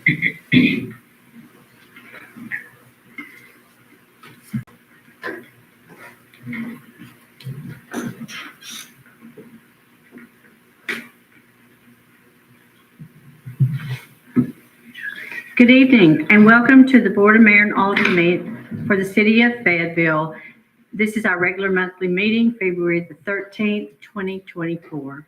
Good evening and welcome to the Board of Mayor and Alderman meeting for the City of Fayetteville. This is our regular monthly meeting, February the 13th, 2024.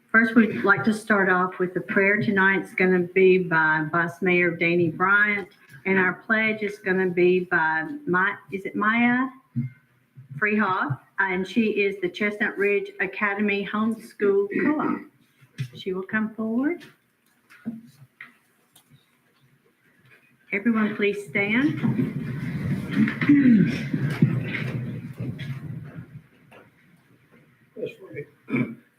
First, we'd like to start off with the prayer. Tonight's going to be by Vice Mayor Danny Bryant, and our pledge is going to be by Maya Freehoff, and she is the Chestnut Ridge Academy Homeschool Co-op. She will come forward. Everyone, please stand. Let's pray.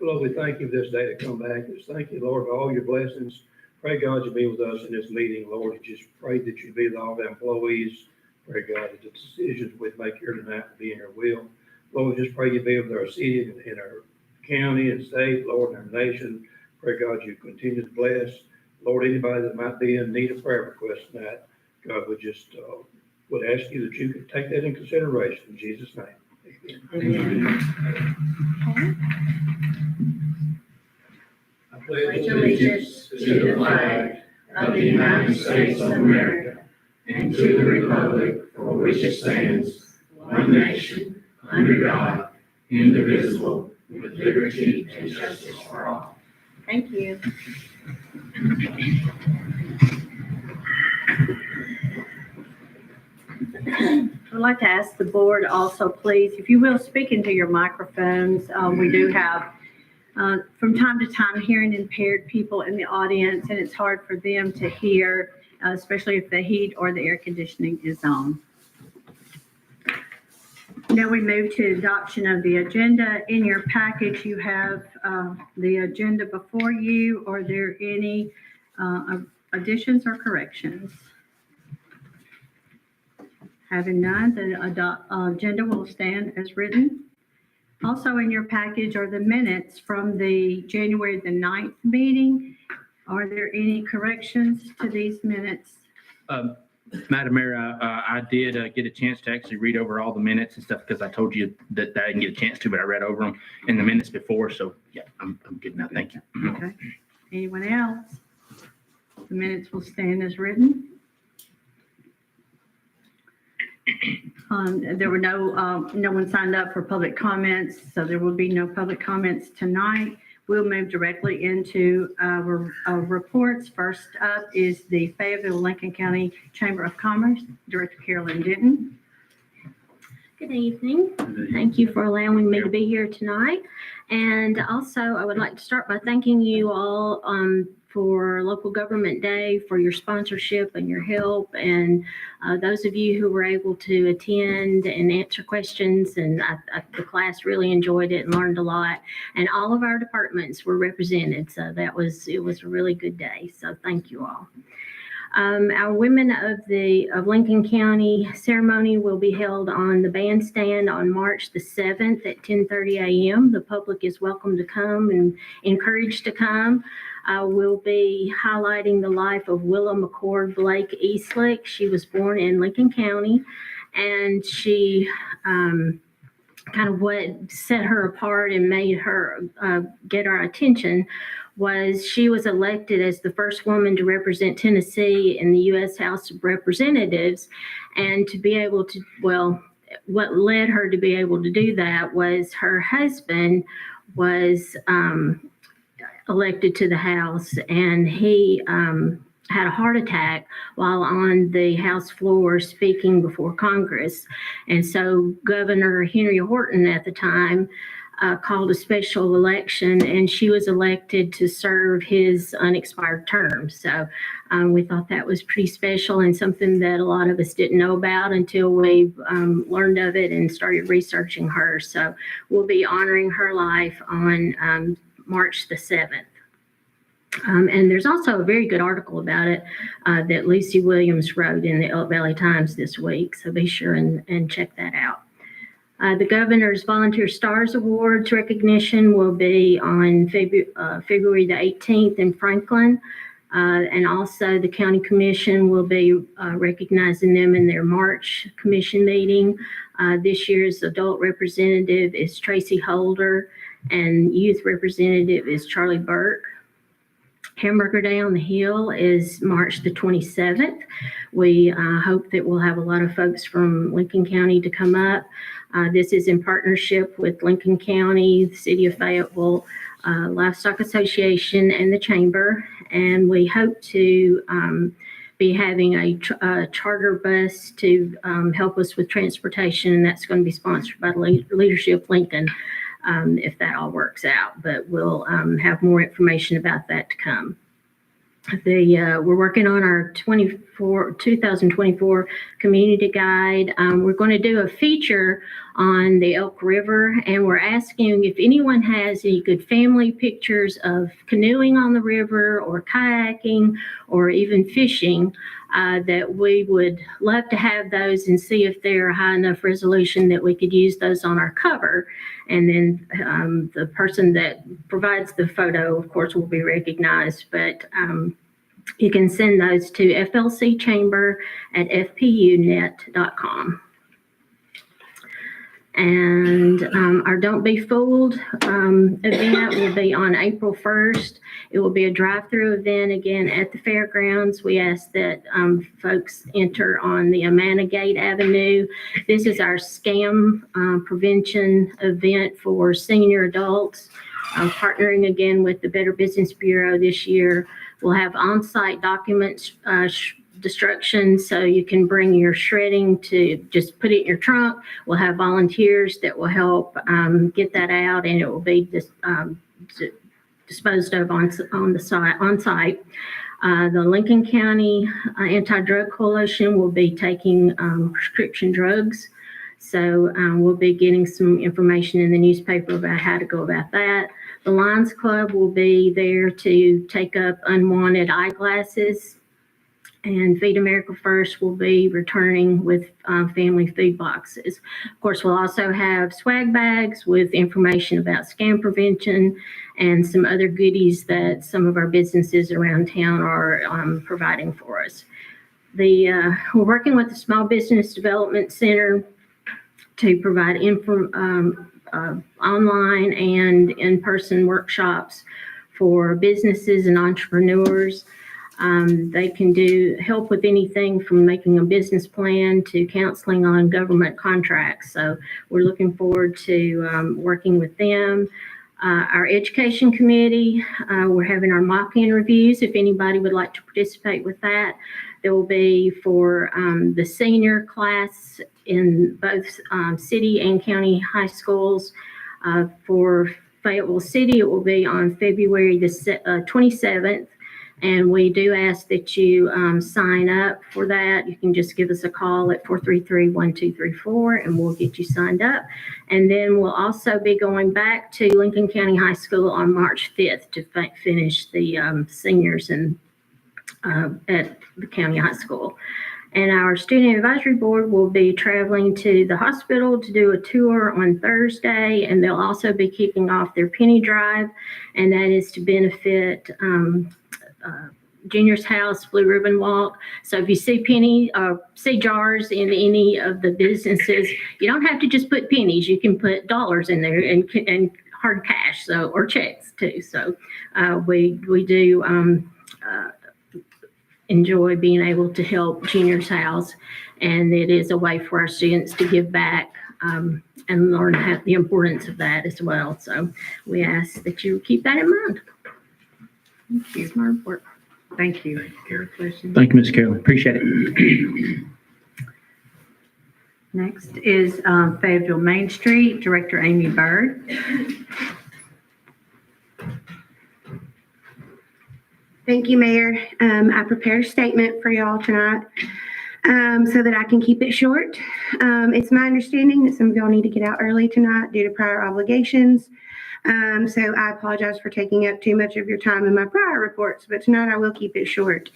Lord, we thank you for this day to come back. Just thank you, Lord, for all your blessings. Pray, God, you be with us in this meeting, Lord. Just pray that you be with all the employees. Pray, God, that the decisions we make here tonight will be in your will. Lord, just pray you be with our city and our county and state, Lord, and our nation. Pray, God, you continue to bless. Lord, anybody that might be in need of prayer request tonight, God, would just would ask you that you could take that in consideration in Jesus' name. Amen. I pledge allegiance to the flag of the United States of America and to the republic for which it stands, one nation, under God, indivisible, with liberty and justice for all. Thank you. I'd like to ask the board also, please, if you will, speak into your microphones. We do have, from time to time, hearing impaired people in the audience, and it's hard for them to hear, especially if the heat or the air conditioning is on. Now we move to adoption of the agenda. In your package, you have the agenda before you. Are there any additions or corrections? Having none, the agenda will stand as written. Also in your package are the minutes from the January the 9th meeting. Are there any corrections to these minutes? Madam Mayor, I did get a chance to actually read over all the minutes and stuff because I told you that I didn't get a chance to, but I read over them in the minutes before. So yeah, I'm good now. Thank you. Okay. Anyone else? The minutes will stand as written. There were no one signed up for public comments, so there will be no public comments tonight. We'll move directly into our reports. First up is the Fayetteville-Lincoln County Chamber of Commerce, Director Carolyn Denton. Good evening. Thank you for allowing me to be here tonight. And also, I would like to start by thanking you all for Local Government Day, for your sponsorship and your help, and those of you who were able to attend and answer questions. And the class really enjoyed it and learned a lot. And all of our departments were represented, so it was a really good day. So thank you all. Our Women of Lincoln County ceremony will be held on the bandstand on March the 7th at 10:30 a.m. The public is welcome to come and encouraged to come. We'll be highlighting the life of Willa McCord Blake Eastlick. She was born in Lincoln County, and she kind of what set her apart and made her get our attention was she was elected as the first woman to represent Tennessee in the U.S. House of Representatives. And to be able to, well, what led her to be able to do that was her husband was elected to the House, and he had a heart attack while on the House floor speaking before Congress. And so Governor Henry Horton at the time called a special election, and she was elected to serve his unexpired term. So we thought that was pretty special and something that a lot of us didn't know about until we learned of it and started researching her. So we'll be honoring her life on March the 7th. And there's also a very good article about it that Lucy Williams wrote in the Elk Valley Times this week. So be sure and check that out. The Governor's Volunteer Stars Awards recognition will be on February the 18th in Franklin. And also the county commission will be recognizing them in their March commission meeting. This year's adult representative is Tracy Holder, and youth representative is Charlie Burke. Hamburger Day on the Hill is March the 27th. We hope that we'll have a lot of folks from Lincoln County to come up. This is in partnership with Lincoln County, the City of Fayetteville, Livestock Association, and the Chamber. And we hope to be having a charter bus to help us with transportation, and that's going to be sponsored by Leadership Lincoln, if that all works out. But we'll have more information about that to come. We're working on our 2024 community guide. We're going to do a feature on the Elk River, and we're asking if anyone has any good family pictures of canoeing on the river or kayaking or even fishing, that we would love to have those and see if they're high enough resolution that we could use those on our cover. And then the person that provides the photo, of course, will be recognized. But you can send those to flcchamber@fpunet.com. And our Don't Be Fooled event will be on April 1st. It will be a drive-through event again at the fairgrounds. We ask that folks enter on the Amana Gate Avenue. This is our scam prevention event for senior adults, partnering again with the Better Business Bureau this year. We'll have on-site documents destruction, so you can bring your shredding to just put it in your trunk. We'll have volunteers that will help get that out, and it will be disposed of on site. The Lincoln County Anti-Drug Coalition will be taking prescription drugs, so we'll be getting some information in the newspaper about how to go about that. The Lions Club will be there to take up unwanted eyeglasses. And Feed America First will be returning with family food boxes. Of course, we'll also have swag bags with information about scam prevention and some other goodies that some of our businesses around town are providing for us. We're working with the Small Business Development Center to provide online and in-person workshops for businesses and entrepreneurs. They can help with anything from making a business plan to counseling on government contracts. So we're looking forward to working with them. Our education committee, we're having our mock interviews. If anybody would like to participate with that, there will be for the senior class in both city and county high schools. For Fayetteville City, it will be on February the 27th. And we do ask that you sign up for that. You can just give us a call at 433-1234 and we'll get you signed up. And then we'll also be going back to Lincoln County High School on March 5th to finish the seniors at the county high school. And our student advisory board will be traveling to the hospital to do a tour on Thursday, and they'll also be kicking off their penny drive, and that is to benefit Junior's House Blue Ribbon Walk. So if you see see jars in any of the businesses, you don't have to just put pennies. You can put dollars in there and hard cash, or checks too. So we do enjoy being able to help Junior's House, and it is a way for our students to give back and learn the importance of that as well. So we ask that you keep that in mind. Thank you. That's my report. Thank you. Questions? Thank you, Ms. Carolyn. Appreciate it. Next is Fayetteville Main Street, Director Amy Bird. Thank you, Mayor. I prepared a statement for y'all tonight so that I can keep it short. It's my understanding that some of y'all need to get out early tonight due to prior obligations. So I apologize for taking up too much of your time in my prior reports, but tonight I will keep it short.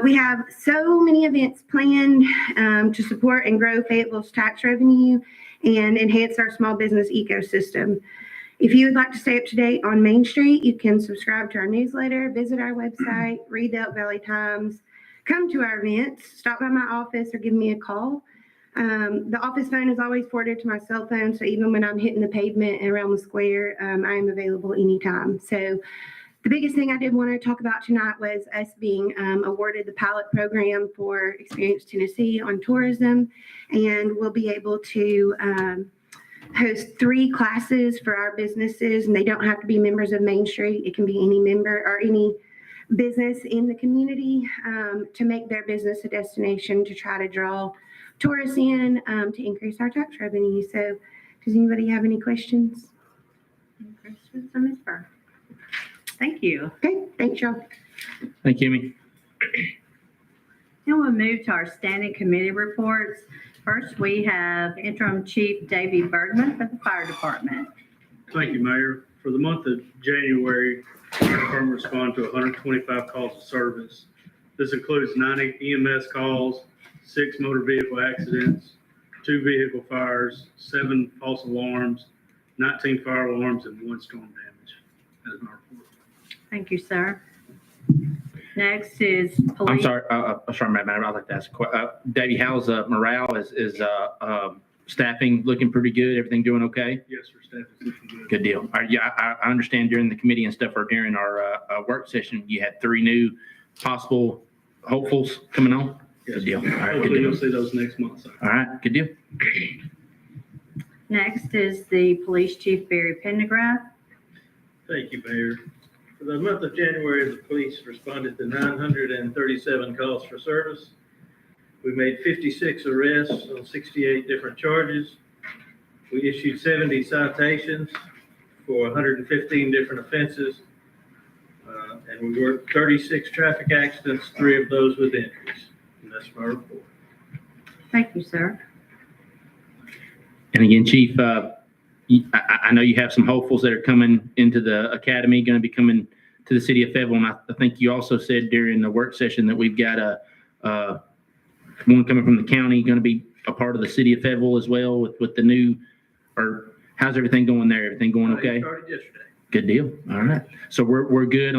We have so many events planned to support and grow Fayetteville's tax revenue and enhance our small business ecosystem. If you would like to stay up to date on Main Street, you can subscribe to our newsletter, visit our website, read the Elk Valley Times, come to our events, stop by my office or give me a call. The office phone is always forwarded to my cell phone, so even when I'm hitting the pavement and around the square, I am available anytime. So the biggest thing I did want to talk about tonight was us being awarded the pilot program for Experience Tennessee on tourism, and we'll be able to host 3 classes for our businesses, and they don't have to be members of Main Street. It can be any member or any business in the community to make their business a destination to try to draw tourists in to increase our tax revenue. So does anybody have any questions? Any questions on Ms. Burr? Thank you. Okay, thanks, y'all. Thank you, Amy. Now we'll move to our standing committee reports. First, we have Interim Chief Davey Bergman for the Fire Department. Thank you, Mayor. For the month of January, the fire department responded to 125 calls of service. This includes 90 EMS calls, 6 motor vehicle accidents, 2 vehicle fires, 7 false alarms, 19 fire alarms, and 1 storm damage. That is my report. Thank you, sir. Next is I'm police. sorry, Madam, I'd like to ask a question. Davey, how's morale? Is staffing looking pretty good? Everything doing okay? Yes, sir, staff is looking good. Good deal. Yeah, I understand during the committee and stuff, or during our work session, you had 3 new possible hopefuls coming on. Yes, Good deal. sir. All right, good Hopefully deal. you'll see those next month, sir. All right, good deal. Next is the police chief, Barry Pendergraft. Thank you, Mayor. For the month of January, the police responded to 937 calls for service. We made 56 arrests on 68 different charges. We issued 70 citations for 115 different offenses. And we worked 36 traffic accidents, 3 of those with injuries. And that's my report. Thank you, sir. And again, Chief, I know you have some hopefuls that are coming into the academy, going to be coming to the city of Fayetteville. And I think you also said during the work session that we've got one coming from the county, going to be a part of the city of Fayetteville as well with the new, or how's everything going there? Everything going okay? Started yesterday. Good deal. All right. So we're good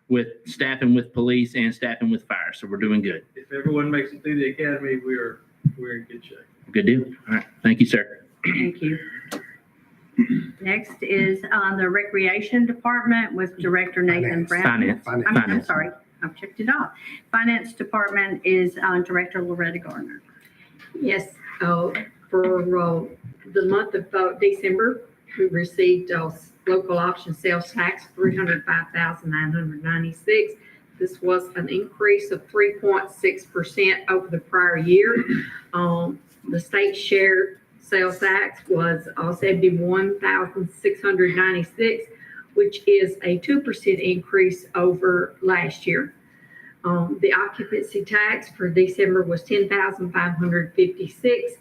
with staffing with police and staffing with fire. So we're doing good. If everyone makes it through the academy, we're in good shape. Good deal. All right. Thank you, sir. Thank you. Next is the Recreation Department with Director Nathan Brown. Finance. I'm sorry, I've checked it off. Finance Department is Director Loretta Gardner. Yes, for the month of December, we received local option sales tax, $305,996. This was an increase of 3.6% over the prior year. The state share sales tax was $71,696, which is a 2% increase over last year. The occupancy tax for December was $10,556.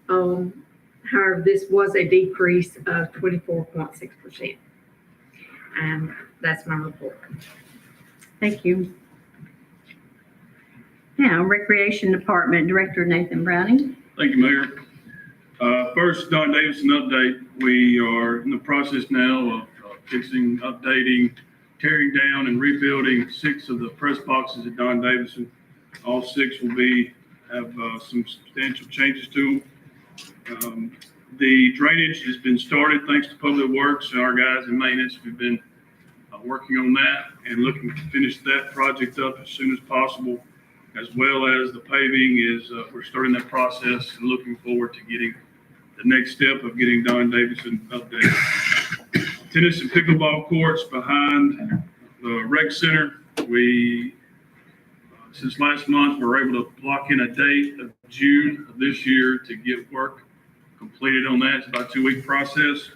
However, this was a decrease of 24.6%. And that's my report. Thank you. Now, Recreation Department Director Nathan Browning. Thank you, Mayor. First, Don Davidson update. We are in the process now of fixing, updating, tearing down, and rebuilding 6 of the press boxes at Don Davidson. All 6 will have some substantial changes to them. The drainage has been started thanks to Public Works, and our guys in maintenance have been working on that and looking to finish that project up as soon as possible, as well as the paving is, we're starting that process and looking forward to getting the next step of getting Don Davidson updated. Tennis and pickleball courts behind the rec center. We, since last month, we're able to block in a date of June of this year to get work completed on that. It's about a 2-week process.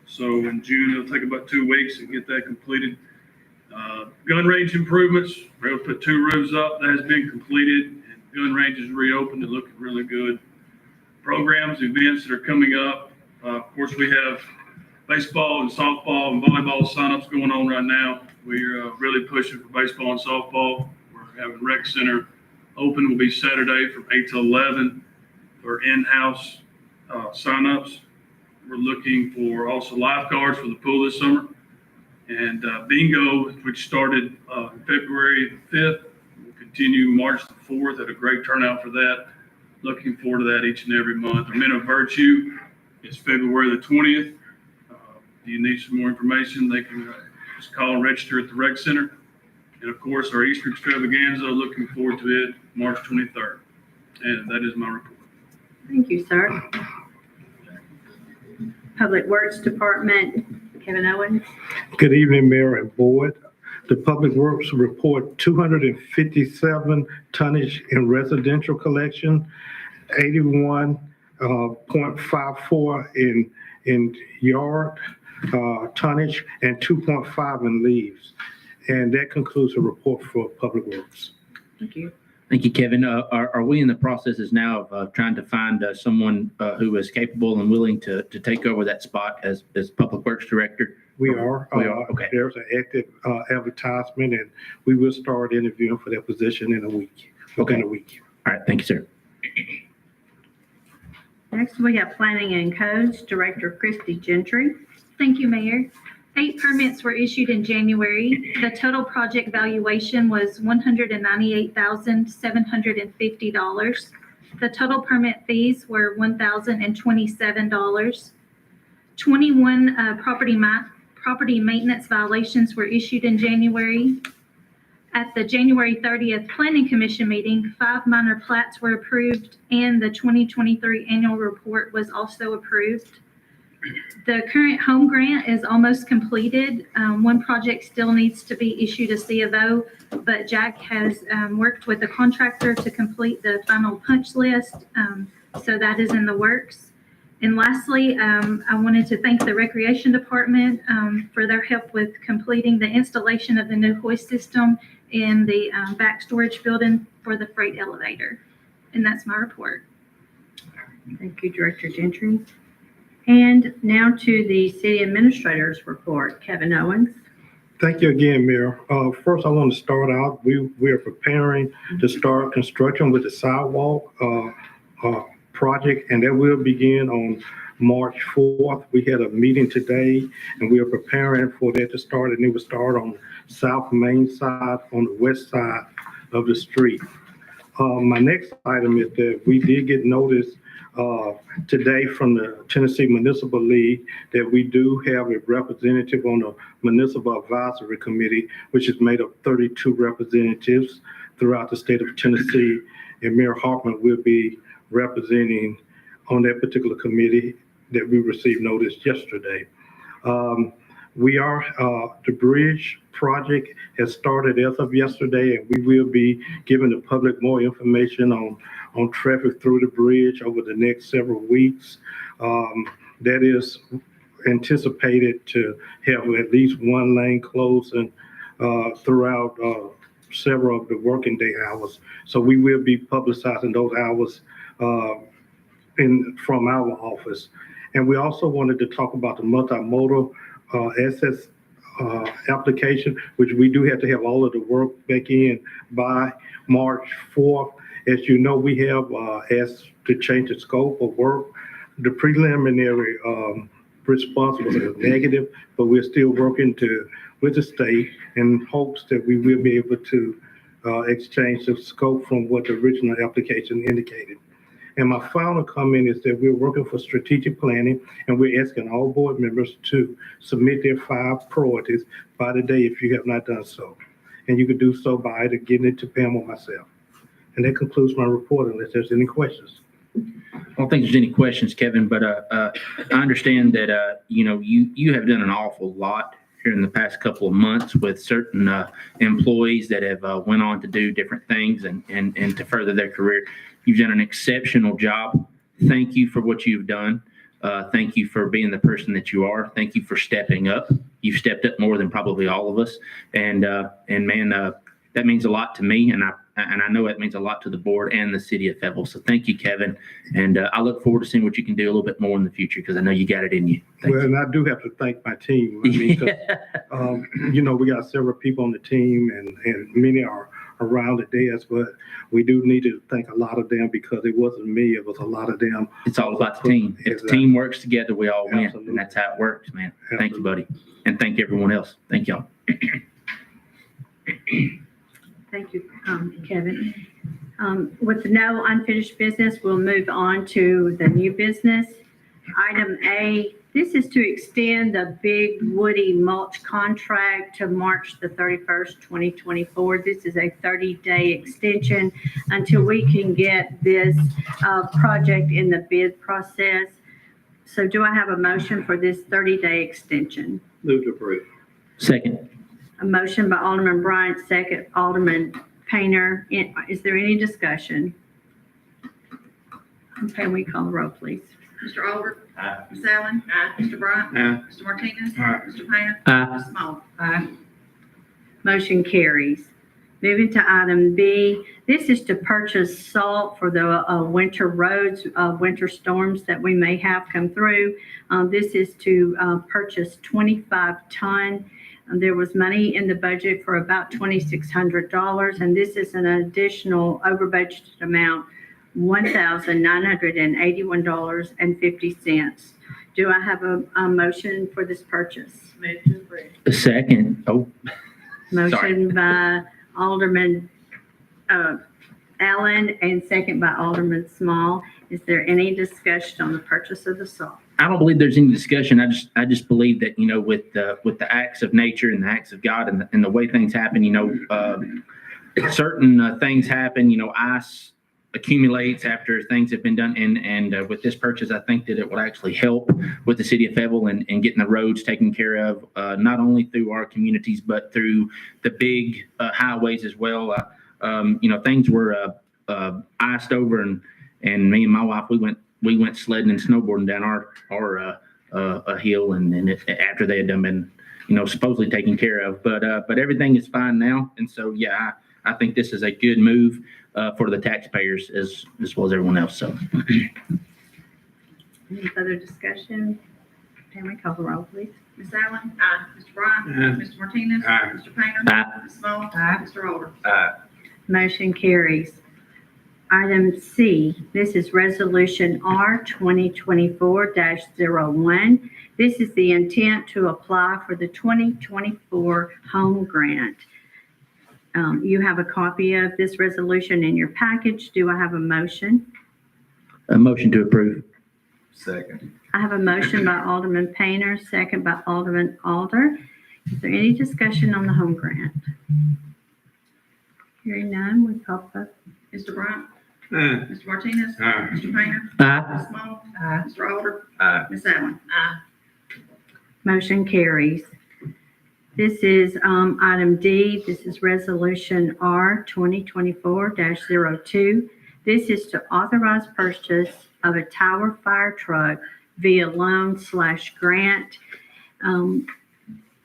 So in June, it'll take about 2 weeks to get that completed. Gun range improvements, we're able to put 2 roofs up. That has been completed, and gun range is reopened and looking really good. Programs, events that are coming up. Of course, we have baseball and softball and volleyball signups going on right now. We're really pushing for baseball and softball. We're having rec center open. Will be Saturday from 8 to 11 for in-house signups. We're looking for also lifeguards for the pool this summer. And bingo, which started February 5th, will continue March the 4th, at a great turnout for that. Looking forward to that each and every month. Our Men of Virtue is February the 20th. If you need some more information, they can just call and register at the rec center. And of course, our Easter extravaganza, looking forward to it, March 23rd. And that is my report. Thank you, sir. Public Works Department, Kevin Owens. Good evening, Mayor and Board. The Public Works report 257 tonnage in residential collection, 81.54 in yard tonnage, and 2.5 in leaves. And that concludes the report for Public Works. Thank you. Thank you, Kevin. Are we in the processes now of trying to find someone who is capable and willing to take over that spot as Public Works Director? We are. Okay. There's an active advertisement, and we will start interviewing for that position in a week. Within a week. All right. Thank you, sir. Next, we have Planning and Codes Director Christy Gentry. Thank you, Mayor. 8 permits were issued in January. The total project valuation was $198,750. The total permit fees were $1,027. 21 property maintenance violations were issued in January. At the January 30th Planning Commission meeting, 5 minor plats were approved, and the 2023 annual report was also approved. The current home grant is almost completed. One project still needs to be issued a C of O, but Jack has worked with the contractor to complete the final punch list, so that is in the works. And lastly, I wanted to thank the Recreation Department for their help with completing the installation of the new hoist system in the back storage building for the freight elevator. And that's my report. Thank you, Director Gentry. And now to the City Administrator's report, Kevin Owens. Thank you again, Mayor. First, I want to start out, we are preparing to start construction with the sidewalk project, and that will begin on March 4th. We had a meeting today, and we are preparing for that to start, and it will start on South Main side, on the west side of the street. My next item is that we did get notice today from the Tennessee Municipal League that we do have a representative on the Municipal Advisory Committee, which is made of 32 representatives throughout the state of Tennessee, and Mayor Hartman will be representing on that particular committee that we received notice yesterday. The bridge project has started as of yesterday, and we will be giving the public more information on traffic through the bridge over the next several weeks. That is anticipated to have at least one lane closing throughout several of the working day hours. So we will be publicizing those hours from our office. And we also wanted to talk about the multimodal assets application, which we do have to have all of the work back in by March 4th. As you know, we have asked to change the scope of work. The preliminary response was negative, but we're still working with the state in hopes that we will be able to exchange the scope from what the original application indicated. And my final comment is that we're working for strategic planning, and we're asking all board members to submit their 5 priorities by today if you have not done so. And you can do so by either getting it to Pam or myself. And that concludes my report unless there's any questions. I don't think there's any questions, Kevin, but I understand that you have done an awful lot here in the past couple of months with certain employees that have went on to do different things and to further their career. You've done an exceptional job. Thank you for what you've done. Thank you for being the person that you are. Thank you for stepping up. You've stepped up more than probably all of us, and man, that means a lot to me, and I know it means a lot to the board and the city of Fayetteville. So thank you, Kevin. And I look forward to seeing what you can do a little bit more in the future, because I know you got it in you. Thank you. And I do have to thank my team. I mean, 'cause, we got several people on the team, and many are around the desk, but we do need to thank a lot of them because it wasn't me, it was a lot of them. It's all about the team. If the Exactly. team works together, we all win, Absolutely. and that's how it works, man. Thank you, buddy, and thank everyone else. Thank y'all. Thank you, Kevin. With no unfinished business, we'll move on to the new business. Item A, this is to extend the Big Woody mulch contract to March the 31st, 2024. This is a 30-day extension until we can get this project in the bid process. So do I have a motion for this 30-day extension? Move to approve. Second. A motion by Alderman Bryant, second Alderman Painter. Is there any discussion? Okay, we call the roll, please. Mr. Oliver? Aye. Ms. Allen? Mr. Bryant? Aye. Mr. Martinez? Aye. Mr. Painter? Aye. Ms. Small? Motion carries. Moving to item B, this is to purchase salt for the winter roads, winter storms that we may have come through. This is to purchase 25 ton. There was money in the budget for about $2,600, and this is an additional over budgeted amount, $1,981.50. Do I have a motion for this purchase? Move to approve. A second. Oh, Motion by Alderman Allen and second by Alderman Small. Is there any discussion on the purchase of the salt? I don't believe there's any discussion. I just believe that, you know, with the acts of nature and the acts of God and the way things happen, you know, certain things happen, you know, ice accumulates after things have been done. And with this purchase, I think that it will actually help with the city of Fayetteville and getting the roads taken care of, not only through our communities, but through the big highways as well. You know, things were iced over and me and my wife, we went sledding and snowboarding down our hill and after they had been, you know, supposedly taken care of, but everything is fine now. And so, yeah, I think this is a good move for the taxpayers as well as everyone else. So Any further discussion? Can we call the roll, please? Ms. Allen? Aye. Mr. Bryant? Aye. Mr. Martinez? Aye. Mr. Painter? Aye. Ms. Small? Mr. Oliver? Motion carries. Item C, this is Resolution R 2024-01. This is the intent to apply for the 2024 home grant. You have a copy of this resolution in your package. Do I have a motion? a motion to approve. Second. I have a motion by Alderman Painter, second by Alderman Alder. Is there any discussion on the home grant? Hearing none, we call for Mr. Bryant? Aye. Mr. Martinez? Aye. Mr. Painter? Aye. Ms. Small? Mr. Oliver? Aye. Ms. Allen? motion carries. This is item D. This is Resolution R 2024-02. This is to authorize purchase of a tower fire truck via loan/grant.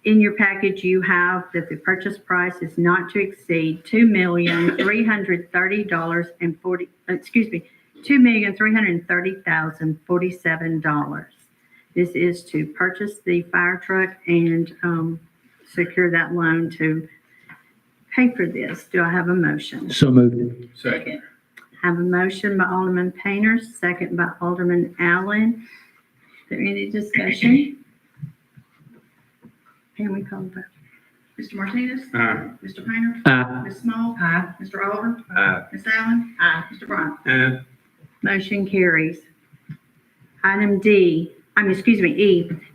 In your package, you have that the purchase price is not to exceed $2,330,047. This is to purchase the fire truck and secure that loan to pay for this. Do I have a motion? So moved. Second. Have a motion by Alderman Painter, second by Alderman Allen. Is there any discussion? Can we call the vote? Mr. Martinez? Aye. Mr. Painter? Aye. Ms. Small? Mr. Oliver? Aye. Ms. Allen? Mr. Bryant? Aye. Motion carries. Item E.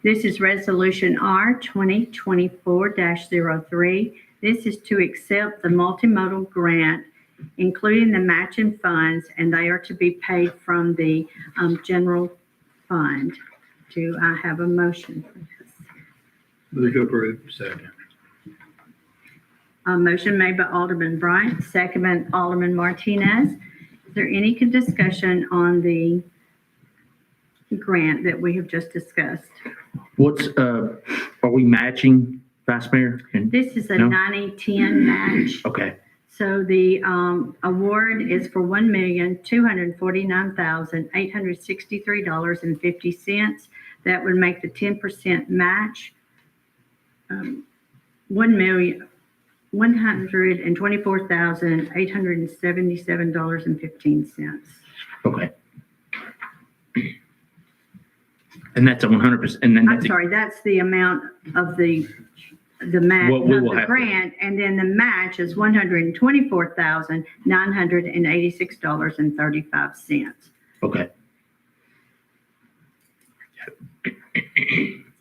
This is Resolution R 2024-03. This is to accept the multimodal grant, including the matching funds, and they are to be paid from the general fund. Do I have a motion for this? Move to approve. Second. A motion made by Alderman Bryant, second by Alderman Martinez. Is there any discussion on the grant that we have just discussed? What's, are we matching, Vice Mayor? And- This is a No. 90-10 match. Okay, So the award is for $1,249,863.50. That would make the 10% match. $124,877.15. Okay. And that's a 100%, and then I'm that's, sorry, that's the amount of the match, What of we will the have to- grant, and then the match is $124,986.35. okay.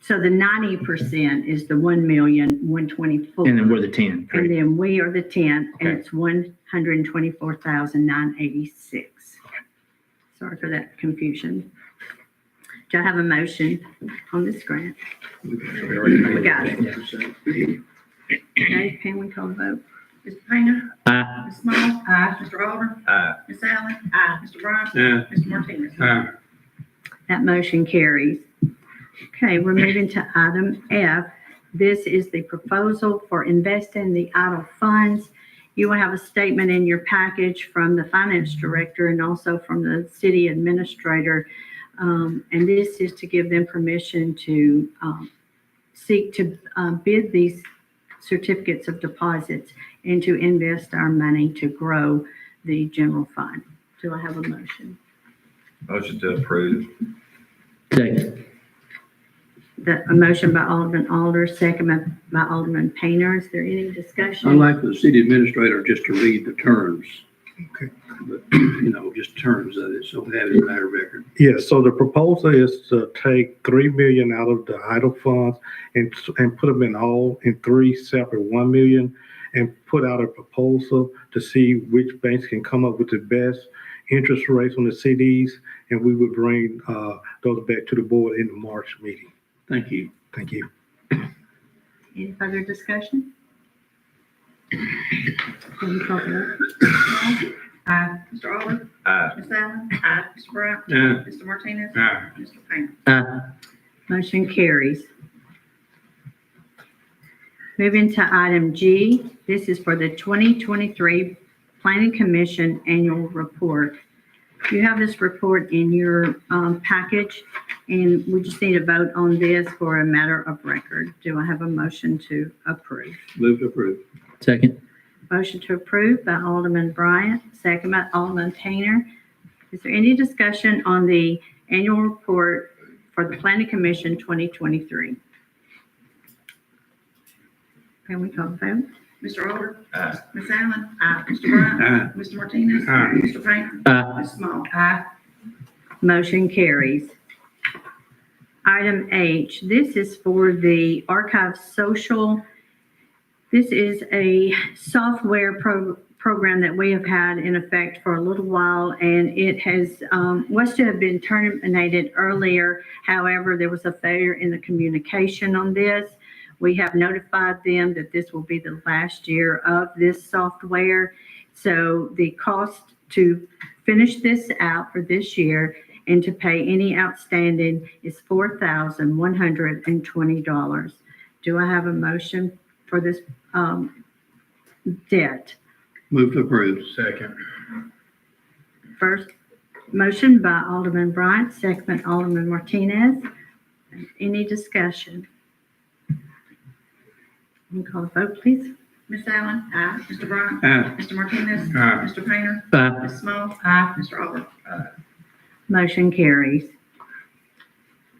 So the 90% is the 1,124,000. And then we're the 10, And correct? then we are the 10, and Okay. it's 124,986. Sorry for that confusion. Do I have a motion on this grant? We got it. Okay, can we call the vote? Mr. Painter? Aye. Ms. Small? Aye. Mr. Oliver? Aye. Ms. Allen? Aye. Mr. Bryant? Aye. Mr. Martinez? Aye. That motion carries. Okay, we're moving to item F. This is the proposal for investing the idle funds. You will have a statement in your package from the finance director and also from the city administrator. And this is to give them permission to seek to bid these certificates of deposits and to invest our money to grow the general fund. Do I have a motion? Motion to approve. Second. A motion by Alderman Alder, second by Alderman Painter. Is there any discussion? I'd like the city administrator just to read the terms. Okay. But, just terms of it, so we have it in our record. Yeah, so the proposal is to take 3 million out of the idle funds and put them in three separate 1 million, and put out a proposal to see which banks can come up with the best interest rates on the CDs, and we would bring those back to the board in the March meeting. Thank you. Thank you. Any further discussion? Can you call the vote? Aye. Mr. Oliver? Aye. Ms. Allen? Aye. Mr. Bryant? Aye. Mr. Martinez? Aye. Mr. Painter? Aye. Motion carries. Moving to item G, this is for the 2023 Planning Commission Annual Report. You have this report in your package, and we just need a vote on this for a matter of record. Do I have a motion to approve? Move to approve. Second. Motion to approve by Alderman Bryant, second by Alderman Painter. Is there any discussion on the annual report for the Planning Commission 2023? Can we call the vote? Mr. Oliver? Aye. Ms. Allen? Aye. Mr. Bryant? Aye. Mr. Martinez? Aye. Mr. Painter? Aye. Ms. Small? Aye. Motion carries. Item H, this is for the Archive Social. This is a software program that we have had in effect for a little while, and it was to have been terminated earlier. However, there was a failure in the communication on this. We have notified them that this will be the last year of this software. So the cost to finish this out for this year and to pay any outstanding is $4,120. Do I have a motion for this debt? Move to approve. Second. First, motion by Alderman Bryant, second by Alderman Martinez. Any discussion? Can you call the vote, please? Ms. Allen? Aye. Mr. Bryant? Aye. Mr. Martinez? Aye. Mr. Painter? Aye. Ms. Small? Aye. Mr. Oliver? Motion carries.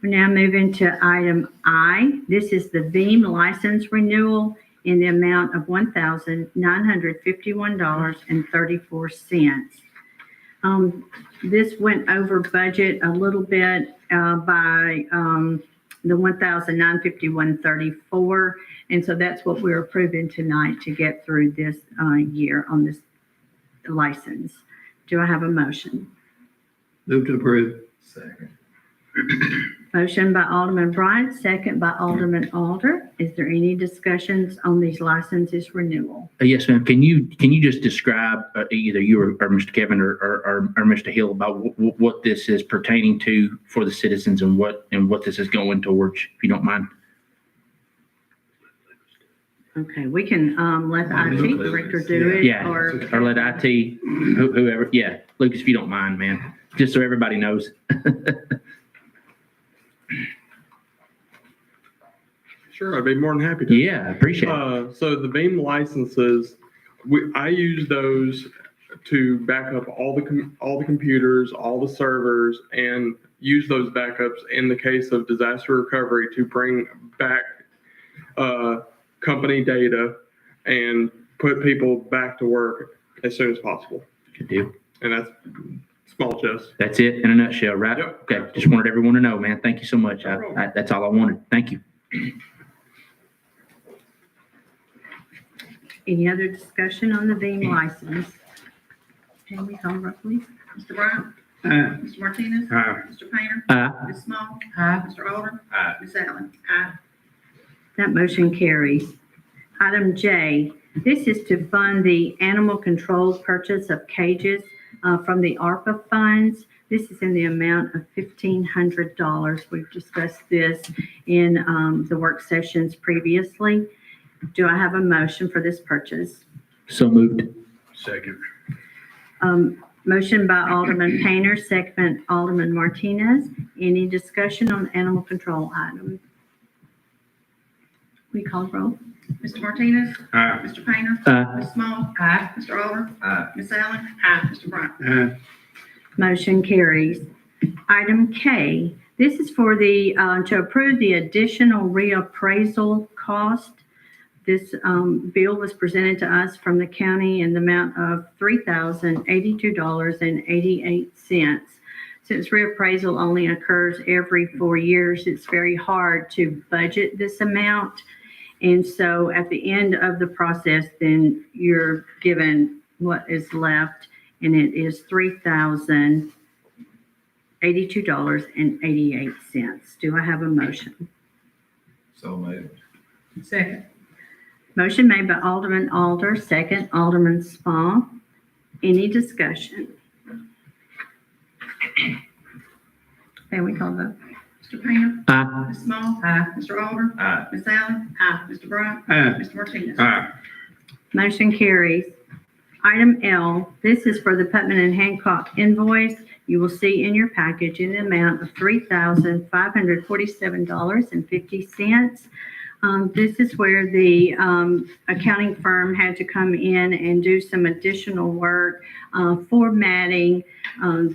We're now moving to item I. This is the Veeam license renewal in the amount of $1,951.34. This went over budget a little bit by the $1,951.34. And so that's what we're approving tonight to get through this year on this license. Do I have a motion? Move to approve. Second. Motion by Alderman Bryant, second by Alderman Alder. Is there any discussions on these licenses renewal? Yes, ma'am. Can you just describe either you or Mr. Kevin or Mr. Hill about what this is pertaining to for the citizens and what this is going towards, if you don't mind? Okay, we can let the IT director do it. Yeah, or let IT, whoever, yeah. Lucas, if you don't mind, man, just so everybody knows. Sure, I'd be more than happy to. Yeah, I appreciate it. So the Veeam licenses, I use those to back up all the computers, all the servers, and use those backups in the case of disaster recovery to bring back company data and put people back to work as soon as possible. Good deal. And that's small just. That's it in a nutshell, right? Yep. Okay, just wanted everyone to know, man. Thank you so much. That's all I wanted. Thank you. Any other discussion on the Veeam license? Can we call roll, please? Mr. Brown? Aye. Mr. Martinez? Aye. Mr. Painter? Aye. Ms. Small? Mr. Alder? Aye. Ms. Allen? That motion carries. Item J, this is to fund the animal control purchase of cages from the ARPA funds. This is in the amount of $1,500. We've discussed this in the work sessions previously. Do I have a motion for this purchase? So moved. Second. Motion by Alderman Painter, second by Alderman Martinez. Any discussion on animal control item? We call roll. Mr. Martinez? Aye. Mr. Painter? Aye. Ms. Small? Mr. Alder? Aye. Ms. Allen? Mr. Brown? Aye. Motion carries. Item K, this is for the, to approve the additional reappraisal cost. This bill was presented to us from the county in the amount of $3,082.88. Since reappraisal only occurs every 4 years, it's very hard to budget this amount. And so at the end of the process, then you're given what is left, and it is $3,082.88. Do I have a motion? So moved. Second. Motion made by Alderman Alder, second Alderman Small. Any discussion? Can we call vote? Mr. Painter? Aye. Ms. Small? Mr. Alder? Aye. Ms. Allen? Mr. Brown? Aye. Mr. Martinez? Aye. Motion carries. Item L, this is for the Putnam and Hancock invoice. You will see in your package in the amount of $3,547.50. This is where the accounting firm had to come in and do some additional work, formatting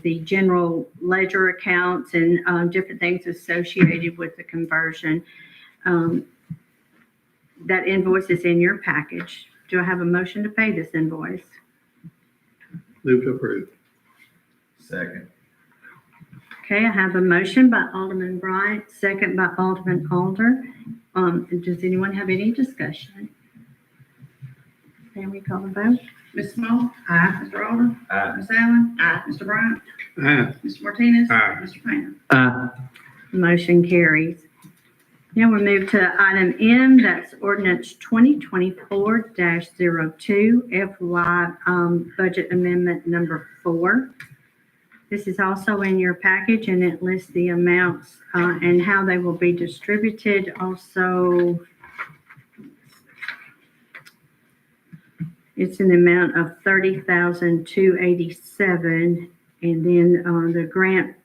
the general ledger accounts and different things associated with the conversion. That invoice is in your package. Do I have a motion to pay this invoice? Move to approve. Second. Okay, I have a motion by Alderman Bryant, second by Alderman Alder. Does anyone have any discussion? Can we call the vote? Ms. Small? Mr. Alder? Ms. Allen? Mr. Brown? Aye. Mr. Martinez? Aye. Mr. Painter? Aye. Motion carries. Now we move to item M, that's ordinance 2024-02, FY budget amendment number 4. This is also in your package, and it lists the amounts and how they will be distributed. Also, it's in the amount of $30,287, and then the grant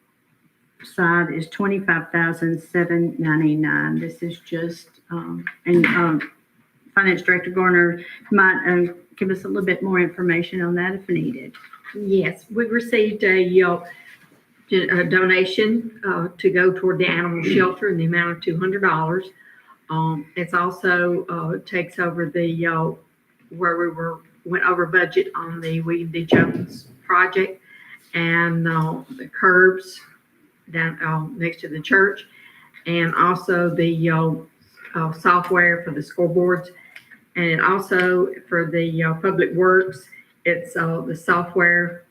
side is $25,799. This is just, Finance Director Garner might give us a little bit more information on that if needed. Yes, we received a donation to go toward the animal shelter in the amount of $200. It's also takes over the where we went over budget on the William D. Jones project and the curbs down next to the church, and also the software for the scoreboards, and also for the public works. It's the software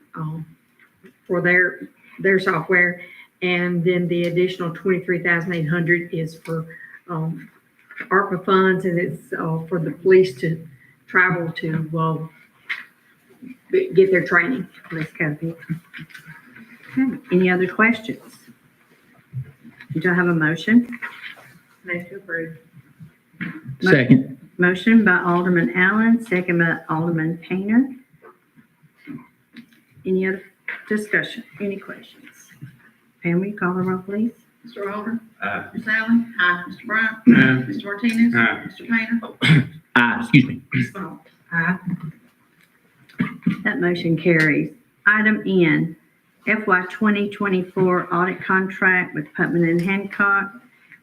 for their software, and then the additional $23,800 is for ARPA funds, and it's for the police to travel to get their training. Ms. Covey. Okay, any other questions? Do I have a motion? Move to approve. Second. Motion by Alderman Allen, second by Alderman Painter. Any other discussion? Any questions? Pam, will you call the roll, please? Mr. Alder? Aye. Ms. Allen? Aye. Mr. Bryant? Aye. Mr. Martinez? Aye. Mr. Painter? Excuse me. Ms. Small? Aye. That motion carries. Item N, FY 2024 audit contract with Putnam and Hancock.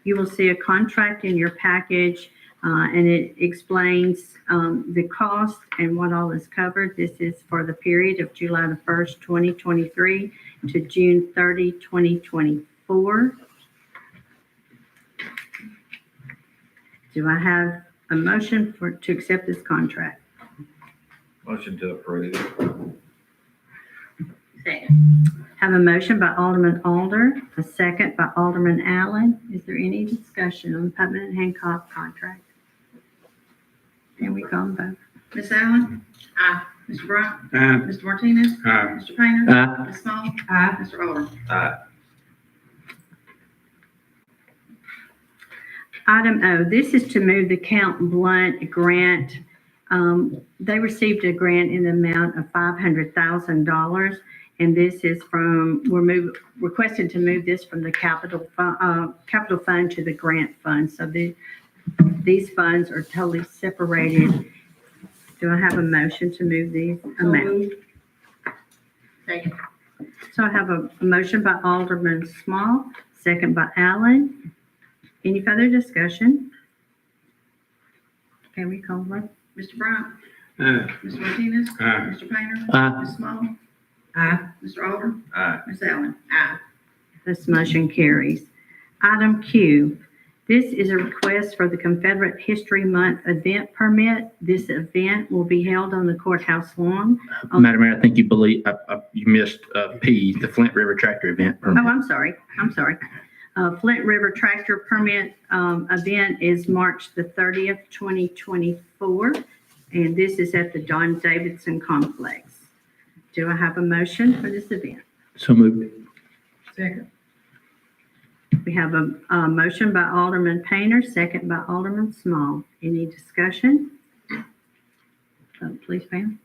You will see a contract in your package, and it explains the cost and what all is covered. This is for the period of July the 1st, 2023 to June 30, 2024. Do I have a motion to accept this contract? Motion to approve. Have a motion by Alderman Alder, a second by Alderman Allen. Is there any discussion on the Putnam and Hancock contract? Can we go on vote? Ms. Allen? Aye. Mr. Bryant? Aye. Mr. Martinez? Aye. Mr. Painter? Aye. Ms. Small? Aye. Mr. Alder? Aye. Item O, this is to move the Count Blunt grant. They received a grant in the amount of $500,000. And this is requesting to move this from the capital fund to the grant fund. So these funds are totally separated. Do I have a motion to move these amounts? Second. So I have a motion by Alderman Small, second by Allen. Any further discussion? Can we call roll? Mr. Bryant? Aye. Mr. Martinez? Aye. Mr. Painter? Aye. Ms. Small? Aye. Mr. Alder? Aye. Ms. Allen? Aye. This motion carries. Item Q, this is a request for the Confederate History Month event permit. This event will be held on the courthouse lawn. Madam Mayor, I think you missed P, the Flint River Tractor event Oh, permit. I'm sorry. Flint River Tractor Permit event is March the 30th, 2024. And this is at the Don Davidson Complex. Do I have a motion for this event? So moved. Second. We have a motion by Alderman Painter, second by Alderman Small. Any discussion? Please, Pam.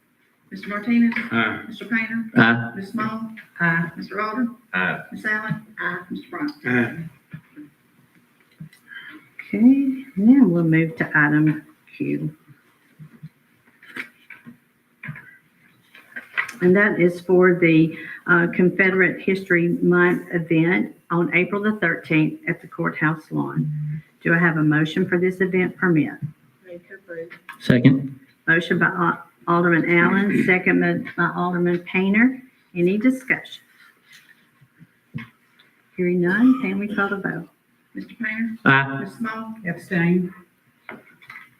Mr. Martinez? Aye. Mr. Painter? Aye. Ms. Small? Aye. Mr. Alder? Aye. Ms. Allen? Aye. Mr. Bryant? Aye. Okay, now we'll move to item Q. And that is for the Confederate History Month event on April the 13th at the courthouse lawn. Do I have a motion for this event permit? Move to approve. Second. Motion by Alderman Allen, second by Alderman Painter. Any discussion? Hearing none, can we call the vote? Mr. Painter? Aye. Ms. Small? Abstain.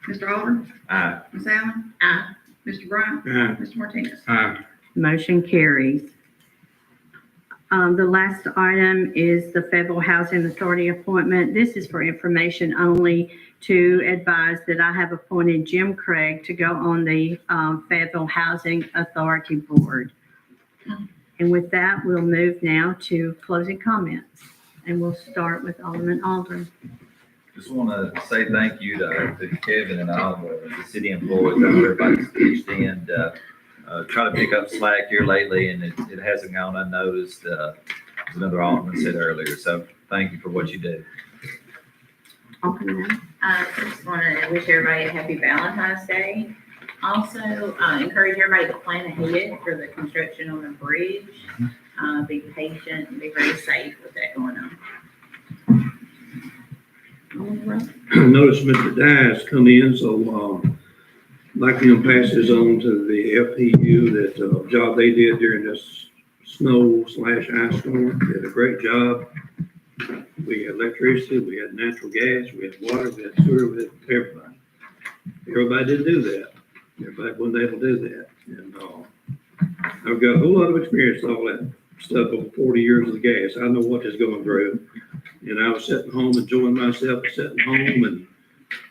Mr. Alder? Aye. Ms. Allen? Aye. Mr. Bryant? Aye. Mr. Martinez? Aye. Motion carries. The last item is the Fayetteville Housing Authority appointment. This is for information only to advise that I have appointed Jim Craig to go on the Fayetteville Housing Authority Board. And with that, we'll move now to closing comments. And we'll start with Alderman Alder. Just want to say thank you to Kevin and all the city employees. I know everybody's pitched in, trying to pick up slack here lately, and it hasn't gone unnoticed. As another alderman said earlier, so thank you for what you do. Alderman. I just want to wish everybody a happy Valentine's Day. Also, encourage everybody to plan ahead for the construction on the bridge. Be patient and be very safe with that going on. Notice Mr. Dyes come in, so, like him pass this on to the FPU, that, job they did during this snow/ice storm. They did a great job. We had electricity, we had natural gas, we had water, we had sewer, we had everybody. Everybody didn't do that. Everybody wasn't able to do that. And, I've got a whole lot of experience with all that stuff over 40 years of the gas. I know what is going through. And I was sitting home enjoying myself, sitting home and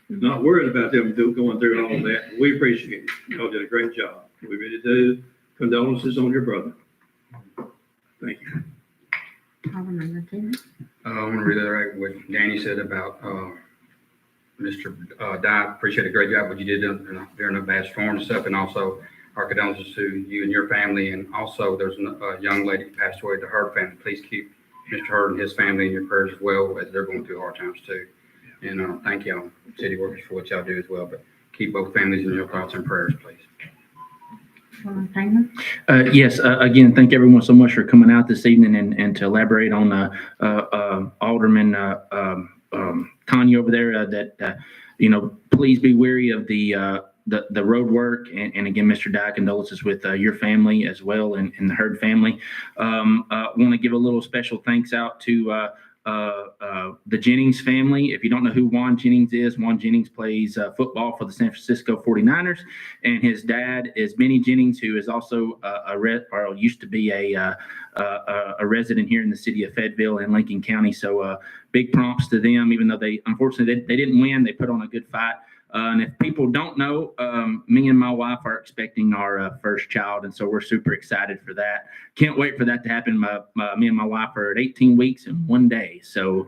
not worried about them going through all of that. We appreciate it. Y'all did a great job. We really do. Condolences on your brother. Thank you. Alderman Martinez. I want to reiterate what Danny said about Mr. Dye. Appreciate a great job what you did during the bad storm and stuff, and also our condolences to you and your family. And also, there's a young lady who passed away to her family. Please keep Mr. Hurd and his family in your prayers as well, as they're going through hard times too. And thank y'all, city workers, for what y'all do as well. But keep both families in your thoughts and prayers, please. Yes, again, thank everyone so much for coming out this evening and to elaborate on Alderman Tanya over there, that, please be wary of the road work. And again, Mr. Dye, condolences with your family as well and the Hurd family. Want to give a little special thanks out to the Jennings family. If you don't know who Juan Jennings is, Juan Jennings plays football for the San Francisco 49ers, and his dad is Benny Jennings, who is also used to be a resident here in the city of Fayetteville and Lincoln County. So big props to them, even though unfortunately they didn't win. They put on a good fight. And if people don't know, me and my wife are expecting our first child, and so we're super excited for that. Can't wait for that to happen. Me and my wife are at 18 weeks and 1 day. So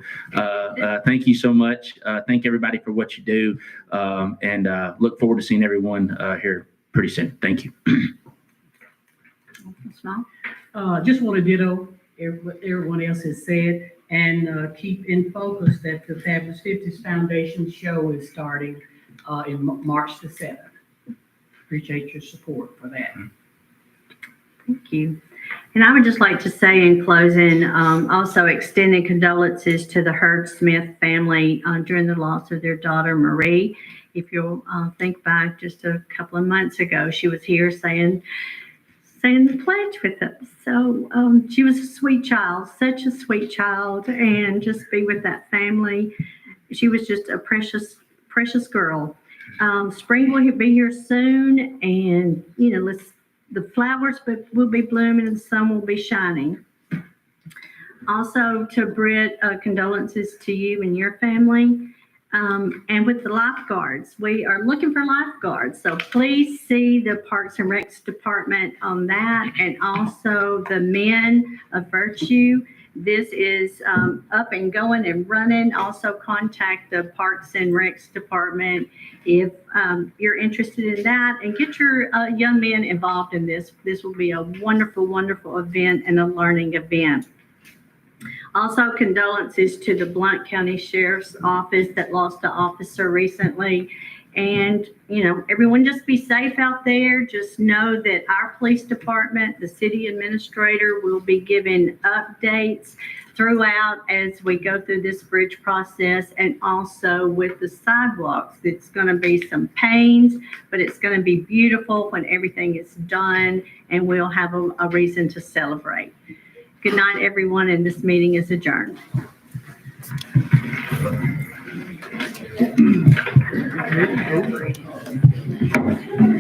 thank you so much. Thank everybody for what you do, and look forward to seeing everyone here pretty soon. Thank you. Just want to ditto what everyone else has said and keep in focus that the Fabulous 50s Foundation show is starting in March the 7th. Appreciate your support for that. Thank you. And I would just like to say in closing, also extending condolences to the Hurd Smith family during the loss of their daughter, Marie. If you'll think back just a couple of months ago, she was here saying the pledge with us. So she was a sweet child, such a sweet child, and just be with that family. She was just a precious girl. Spring will be here soon, and the flowers will be blooming and the sun will be shining. Also to Britt, condolences to you and your family. And with the lifeguards, we are looking for lifeguards. So please see the Parks and Recs department on that, and also the Men of Virtue. This is up and going and running. Also contact the Parks and Recs department if you're interested in that, and get your young men involved in this. This will be a wonderful, wonderful event and a learning event. Also, condolences to the Blount County Sheriff's Office that lost an officer recently. And, everyone just be safe out there. Just know that our police department, the city administrator, will be giving updates throughout as we go through this bridge process, and also with the sidewalks. It's going to be some pains, but it's going to be beautiful when everything is done, and we'll have a reason to celebrate. Good night, everyone, and this meeting is adjourned. Okay.